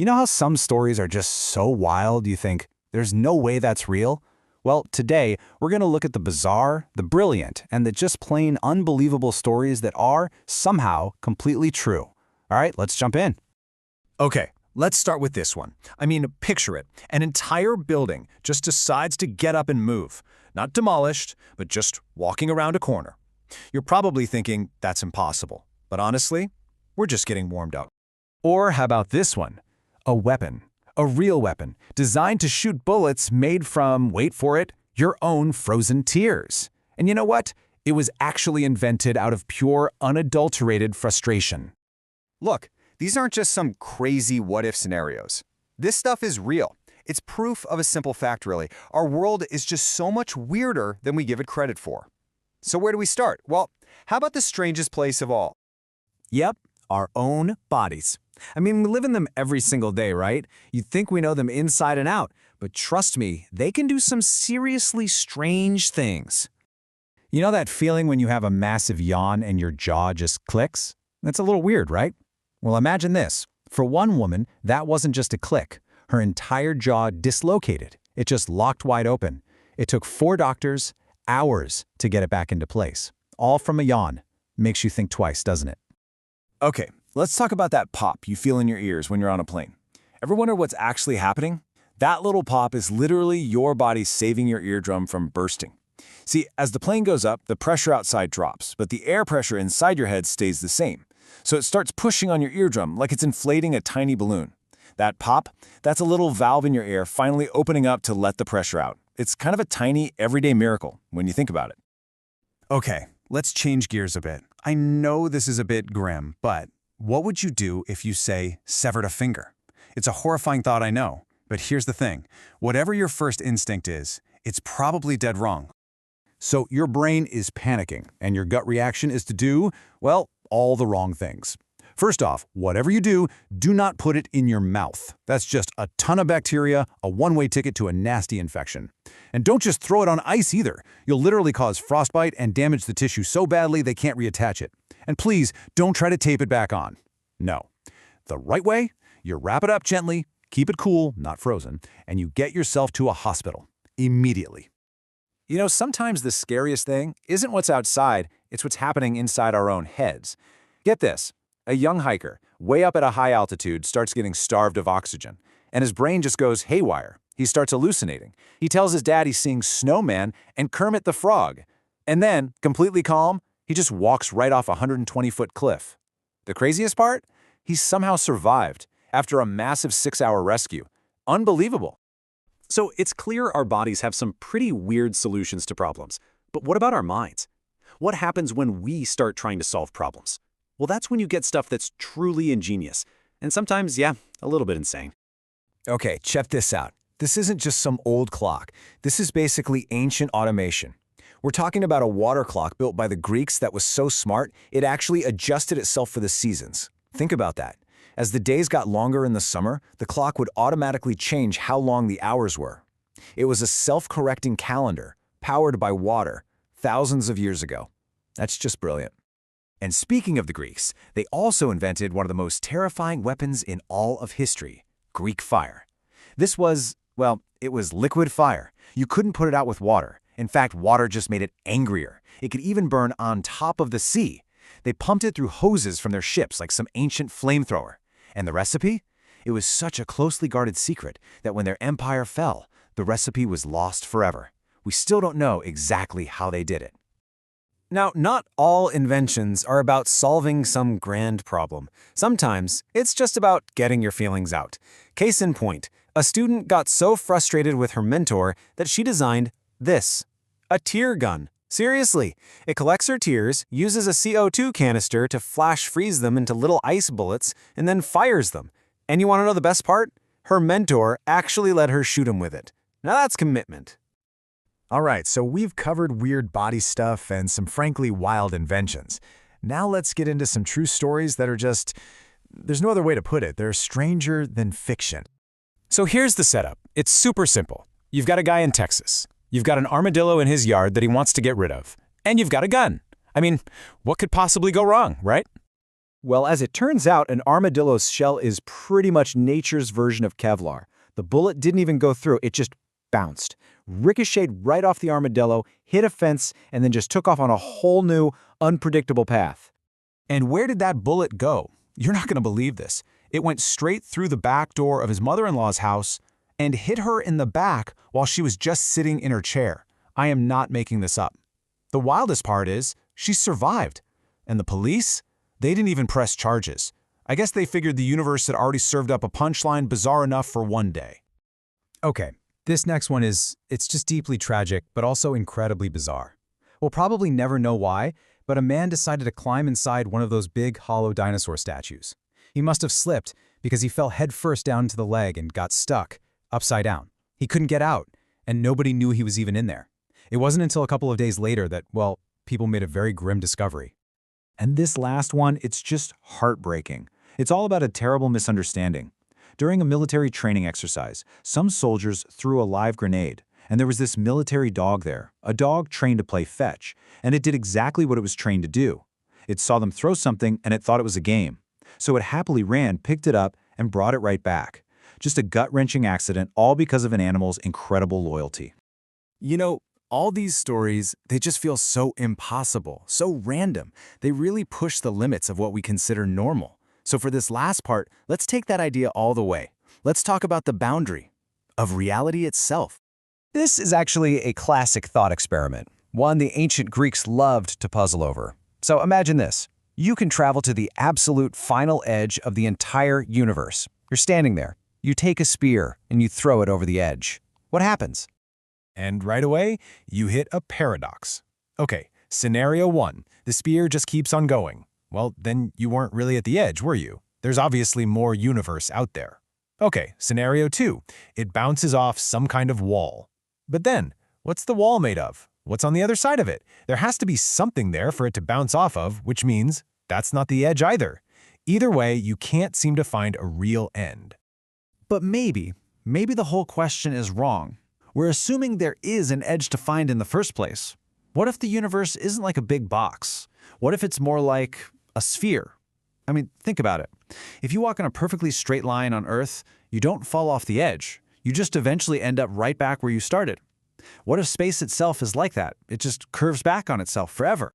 You know how some stories are just so wild you think, there's no way that's real? Well, today, we're going to look at the bizarre, the brilliant, and the just plain unbelievable stories that are, somehow, completely true. All right, let's jump in. Okay, let's start with this one. Picture it. An entire building just decides to get up and move. Not demolished, but just walking around a corner. You're probably thinking, that's impossible. But honestly, we're just getting warmed up. Or how about this one? A weapon. A real weapon, designed to shoot bullets made from, wait for it, your own frozen tears. And you know what? It was actually invented out of pure, unadulterated frustration. Look, these aren't just some crazy what-if scenarios. This stuff is real. It's proof of a simple fact, really. Our world is just so much weirder than we give it credit for. So where do we start? Well, how about the strangest place of all? Yep, our own bodies. We live in them every single day, right? You'd think we know them inside and out, but trust me, they can do some seriously strange things. You know that feeling when you have a massive yawn and your jaw just clicks? That's a little weird, right? Well, imagine this. For one woman, that wasn't just a click. Her entire jaw dislocated. It just locked wide open. It took 4 doctors, hours, to get it back into place. All from a yawn. Makes you think twice, doesn't it? Okay, let's talk about that pop you feel in your ears when you're on a plane. Ever wonder what's actually happening? That little pop is literally your body saving your eardrum from bursting. See, as the plane goes up, the pressure outside drops, but the air pressure inside your head stays the same. So it starts pushing on your eardrum like it's inflating a tiny balloon. That pop, that's a little valve in your ear finally opening up to let the pressure out. It's kind of a tiny, everyday miracle when you think about it. Okay, let's change gears a bit. I know this is a bit grim, but what would you do if you, say, severed a finger? It's a horrifying thought, I know, but here's the thing. Whatever your first instinct is, it's probably dead wrong. So your brain is panicking, and your gut reaction is to do, well, all the wrong things. First off, whatever you do not put it in your mouth. That's just a ton of bacteria, a one-way ticket to a nasty infection. And don't just throw it on ice either. You'll literally cause frostbite and damage the tissue so badly they can't reattach it. And please, don't try to tape it back on. No. The right way, you wrap it up gently, keep it cool, not frozen, and you get yourself to a hospital. Immediately. You know, sometimes the scariest thing isn't what's outside, it's what's happening inside our own heads. Get this. A young hiker, way up at a high altitude, starts getting starved of oxygen, and his brain just goes haywire. He starts hallucinating. He tells his dad he's seeing Snowman and Kermit the Frog. And then, completely calm, he just walks right off a 120-foot cliff. The craziest part? He somehow survived after a massive 6-hour rescue. Unbelievable. So it's clear our bodies have some pretty weird solutions to problems. But what about our minds? What happens when we start trying to solve problems? Well, that's when you get stuff that's truly ingenious. And sometimes, yeah, a little bit insane. Okay, check this out. This isn't just some old clock. This is basically ancient automation. We're talking about a water clock built by the Greeks that was so smart, it actually adjusted itself for the seasons. Think about that. As the days got longer in the summer, the clock would automatically change how long the hours were. It was a self-correcting calendar, powered by water, thousands of years ago. That's just brilliant. And speaking of the Greeks, they also invented one of the most terrifying weapons in all of history, Greek fire. This was, well, it was liquid fire. You couldn't put it out with water. In fact, water just made it angrier. It could even burn on top of the sea. They pumped it through hoses from their ships like some ancient flamethrower. And the recipe? It was such a closely guarded secret that when their empire fell, the recipe was lost forever. We still don't know exactly how they did it. Now, not all inventions are about solving some grand problem. Sometimes it's just about getting your feelings out. Case in point, a student got so frustrated with her mentor that she designed this, a tear gun. Seriously, it collects her tears, uses a CO2 canister to flash freeze them into little ice bullets, and then fires them. And you want to know the best part? Her mentor actually let her shoot him with it. Now that's commitment. All right, so we've covered weird body stuff and some frankly wild inventions. Now let's get into some true stories that are just, there's no other way to put it, they're stranger than fiction. So here's the setup. It's super simple. You've got a guy in Texas. You've got an armadillo in his yard that he wants to get rid of. And you've got a gun. What could possibly go wrong, right? Well, as it turns out, an armadillo's shell is pretty much nature's version of Kevlar. The bullet didn't even go through, it just bounced, ricocheted right off the armadillo, hit a fence, and then just took off on a whole new, unpredictable path. And where did that bullet go? You're not going to believe this. It went straight through the back door of his mother-in-law's house and hit her in the back while she was just sitting in her chair. I am not making this up. The wildest part is, she survived. And the police? They didn't even press charges. I guess they figured the universe had already served up a punchline bizarre enough for one day. Okay, this next one it's just deeply tragic, but also incredibly bizarre. We'll probably never know why, but a man decided to climb inside one of those big, hollow dinosaur statues. He must have slipped because he fell headfirst down into the leg and got stuck, upside down. He couldn't get out, and nobody knew he was even in there. It wasn't until a couple of days later that, well, people made a very grim discovery. And this last one, it's just heartbreaking. It's all about a terrible misunderstanding. During a military training exercise, some soldiers threw a live grenade, and there was this military dog there, a dog trained to play fetch, and it did exactly what it was trained to do. It saw them throw something, and it thought it was a game. So it happily ran, picked it up, and brought it right back. Just a gut-wrenching accident, all because of an animal's incredible loyalty. You know, all these stories, they just feel so impossible, so random. They really push the limits of what we consider normal. So for this last part, let's take that idea all the way. Let's talk about the boundary of reality itself. This is actually a classic thought experiment, one the ancient Greeks loved to puzzle over. So imagine this. You can travel to the absolute final edge of the entire universe. You're standing there. You take a spear and you throw it over the edge. What happens? And right away, you hit a paradox. Okay, scenario 1, the spear just keeps on going. Well, then you weren't really at the edge, were you? There's obviously more universe out there. Okay, scenario 2, it bounces off some kind of wall. But then, what's the wall made of? What's on the other side of it? There has to be something there for it to bounce off of, which means that's not the edge either. Either way, you can't seem to find a real end. But maybe the whole question is wrong. We're assuming there is an edge to find in the first place. What if the universe isn't like a big box? What if it's more like a sphere? I mean, think about it. If you walk in a perfectly straight line on Earth, you don't fall off the edge. You just eventually end up right back where you started. What if space itself is like that? It just curves back on itself forever.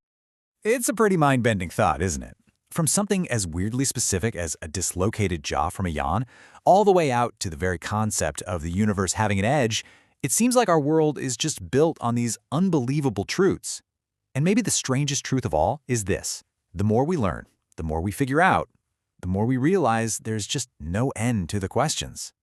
It's a pretty mind-bending thought, isn't it? From something as weirdly specific as a dislocated jaw from a yawn, all the way out to the very concept of the universe having an edge, it seems like our world is just built on these unbelievable truths. And maybe the strangest truth of all is this. The more we learn, the more we figure out, the more we realize there's just no end to the questions.